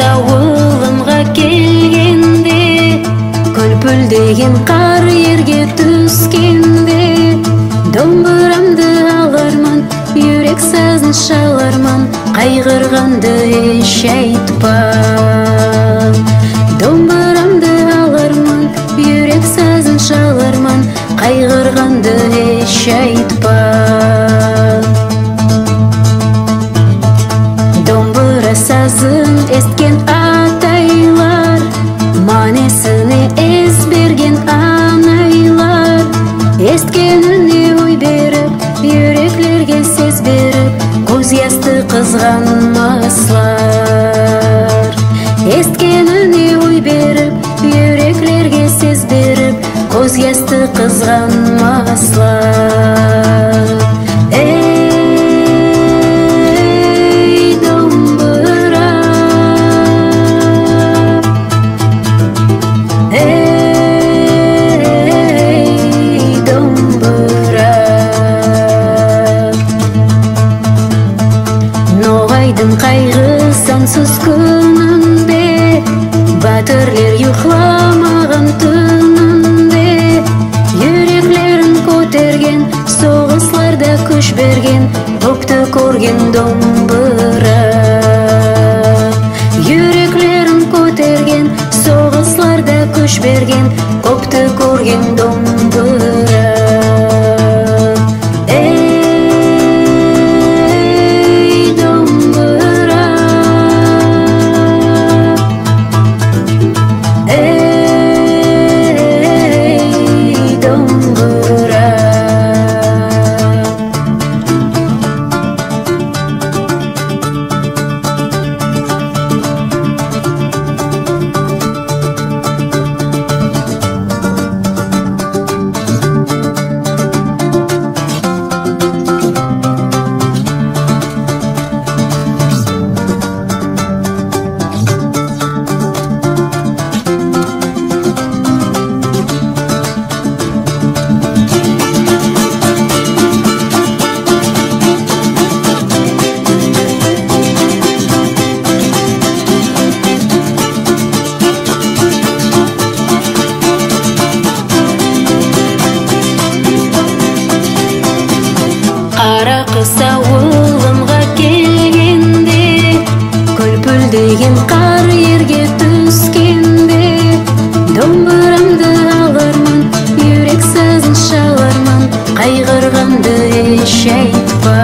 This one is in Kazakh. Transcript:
Ауылымға келгенде, күлпілдеген қар ерге түскенде, домбырамды аларман, жүрек сазын шаларман, қайғырғанды еш айтпа. Домбырамды аларман, жүрек сазын шаларман, қайғырғанды еш айтпа. Домбыра сазын есткен атайлар, манесіне ес берген анайлар, есткеніне ой беріп, юреклерге сез беріп, көз ясты қызғанмаслар. Есткеніне ой беріп, юреклерге сез беріп, көз ясты қызғанмаслар. Қайғы сансыз күнінде, батырлер ұйқыламаған түнінде, юреклерін көтерген, соғысларда күш берген, көпті көрген домбыра. Юреклерін көтерген, соғысларда күш берген, көпті көрген домбыра. Ауылымға келгенде, күлпілдеген қар ерге түскенде, домбырамды аларман, жүрек сазын шаларман, қайғырғанды еш айтпа.